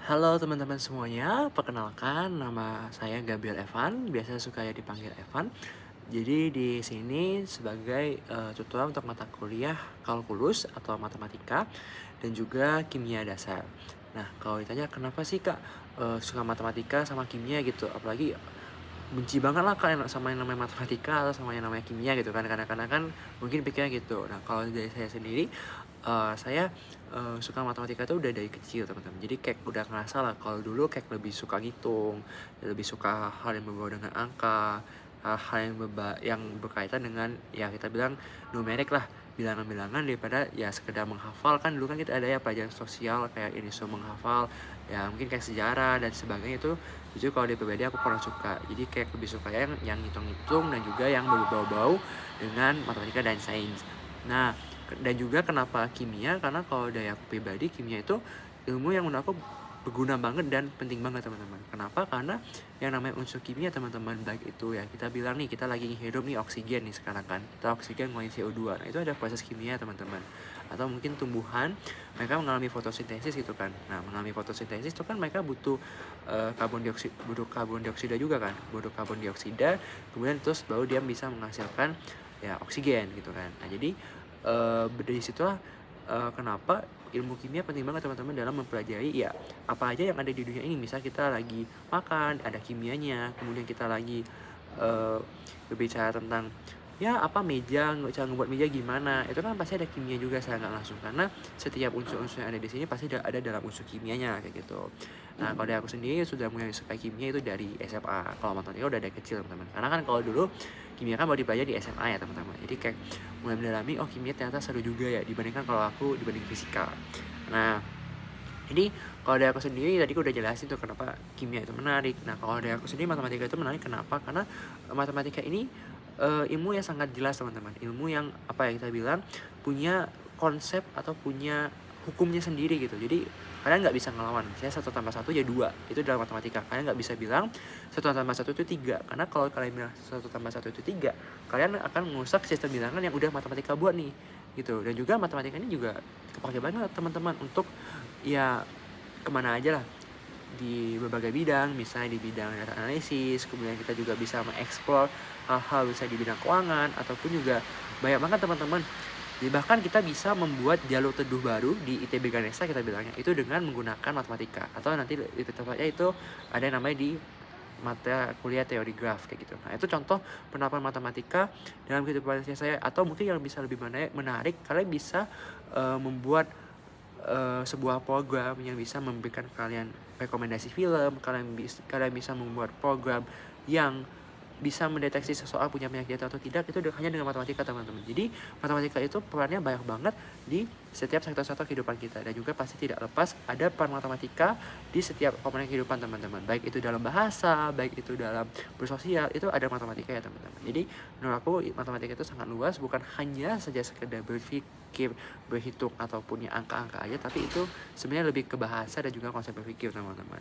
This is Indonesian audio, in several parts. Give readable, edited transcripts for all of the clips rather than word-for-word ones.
Halo teman-teman semuanya, perkenalkan nama saya Gabriel Evan, biasa suka ya dipanggil Evan. Jadi di sini sebagai tutor untuk mata kuliah kalkulus atau matematika dan juga kimia dasar. Nah, kalau ditanya kenapa sih Kak suka matematika sama kimia gitu, apalagi benci banget lah Kak sama yang namanya matematika atau sama yang namanya kimia gitu kan, kadang-kadang kan mungkin pikirnya gitu. Nah, kalau dari saya sendiri, saya suka matematika tuh udah dari kecil teman-teman. Jadi kayak udah ngerasa lah kalau dulu kayak lebih suka ngitung, lebih suka hal yang berbau dengan angka, hal yang berkaitan dengan ya kita bilang numerik lah, bilangan-bilangan, daripada ya sekedar menghafal. Kan dulu kan kita ada ya pelajaran sosial kayak ini so menghafal, ya mungkin kayak sejarah dan sebagainya. Itu jujur kalau di pribadi aku kurang suka. Jadi kayak lebih suka yang hitung-hitung dan juga yang berbau-bau dengan matematika dan sains. Nah, dan juga kenapa kimia, karena kalau dari aku pribadi kimia itu ilmu yang menurut aku berguna banget dan penting banget teman-teman. Kenapa? Karena yang namanya unsur kimia teman-teman, baik itu ya kita bilang nih kita lagi hidup nih oksigen nih sekarang kan, kita oksigen ngeluarin CO2. Nah, itu ada proses kimia teman-teman. Atau mungkin tumbuhan mereka mengalami fotosintesis gitu kan. Nah, mengalami fotosintesis itu kan mereka butuh karbon dioksida juga kan, butuh karbon dioksida, kemudian terus baru dia bisa menghasilkan ya oksigen gitu kan. Nah, jadi dari situlah kenapa ilmu kimia penting banget teman-teman dalam mempelajari ya apa aja yang ada di dunia ini. Misal kita lagi makan ada kimianya, kemudian kita lagi uh, berbicara tentang ya apa meja, cara ngebuat meja gimana, itu kan pasti ada kimia juga secara nggak langsung, karena setiap unsur-unsur yang ada di sini pasti ada dalam unsur kimianya kayak gitu. Nah, kalau dari aku sendiri sudah mulai suka kimia itu dari SMA. Kalau matematika udah dari kecil teman-teman, karena kan kalau dulu kimia kan baru dipelajari di SMA ya teman-teman. Jadi kayak mulai mendalami, oh kimia ternyata seru juga ya dibandingkan kalau aku dibanding fisika. Nah, jadi kalau dari aku sendiri tadi aku udah jelasin tuh kenapa kimia itu menarik. Nah, kalau dari aku sendiri matematika itu menarik kenapa? Karena matematika ini ilmu yang sangat jelas teman-teman. Ilmu yang apa ya kita bilang punya konsep atau punya hukumnya sendiri gitu. Jadi kalian nggak bisa ngelawan. Saya 1 tambah 1 ya 2. Itu dalam matematika. Kalian nggak bisa bilang 1 tambah 1 itu 3. Karena kalau kalian bilang 1 tambah 1 itu 3, kalian akan merusak sistem bilangan yang udah matematika buat nih gitu. Dan juga matematika ini juga kepake banget teman-teman untuk ya kemana aja lah di berbagai bidang, misalnya di bidang data analisis, kemudian kita juga bisa mengeksplor hal-hal bisa di bidang keuangan, ataupun juga banyak banget teman-teman. Jadi bahkan kita bisa membuat jalur teduh baru di ITB Ganesha kita bilangnya itu dengan menggunakan matematika, atau nanti di tempatnya itu ada yang namanya di mata kuliah teori graf kayak gitu. Nah, itu contoh penerapan matematika dalam kehidupan saya. Atau mungkin yang bisa lebih menarik, kalian bisa membuat sebuah program yang bisa memberikan kalian rekomendasi film. Kalian bisa membuat program yang bisa mendeteksi seseorang punya penyakit atau tidak, itu hanya dengan matematika teman-teman. Jadi matematika itu perannya banyak banget di setiap sektor-sektor kehidupan kita, dan juga pasti tidak lepas ada peran matematika di setiap komponen kehidupan teman-teman, baik itu dalam bahasa, baik itu dalam bersosial, itu ada matematika ya teman-teman. Jadi menurut aku matematika itu sangat luas, bukan hanya saja sekedar berpikir, berhitung ataupun ya angka-angka aja, tapi itu sebenarnya lebih ke bahasa dan juga konsep berpikir teman-teman.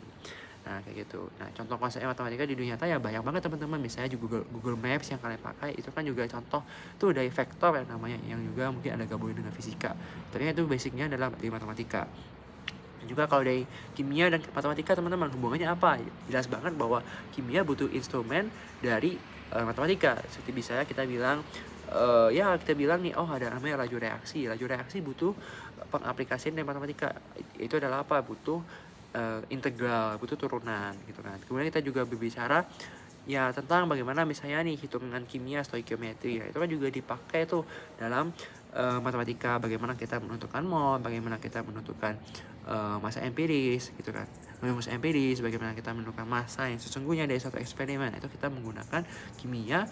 Nah, kayak gitu. Nah, contoh konsep matematika di dunia nyata ya banyak banget teman-teman. Misalnya juga Google Maps yang kalian pakai itu kan juga contoh tuh dari vektor yang namanya, yang juga mungkin ada gabungan dengan fisika. Ternyata itu basicnya adalah di matematika. Dan juga kalau dari kimia dan matematika teman-teman hubungannya apa? Jelas banget bahwa kimia butuh instrumen dari matematika. Seperti misalnya kita bilang ya kita bilang nih, oh ada namanya laju reaksi. Laju reaksi butuh pengaplikasian dari matematika. Itu adalah apa? Butuh integral, butuh turunan gitu kan. Kemudian kita juga berbicara ya tentang bagaimana misalnya nih hitungan kimia stoikiometri. Ya, itu kan juga dipakai tuh dalam matematika. Bagaimana kita menentukan mol, bagaimana kita menentukan masa empiris gitu kan. Masa empiris, bagaimana kita menentukan masa yang sesungguhnya dari suatu eksperimen. Itu kita menggunakan kimia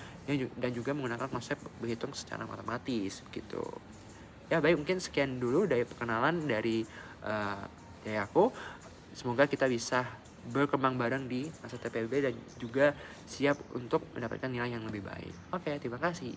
dan juga menggunakan konsep berhitung secara matematis gitu. Ya baik, mungkin sekian dulu dari perkenalan uh, dari aku. Semoga kita bisa berkembang bareng di masa TPB dan juga siap untuk mendapatkan nilai yang lebih baik. Oke, terima kasih.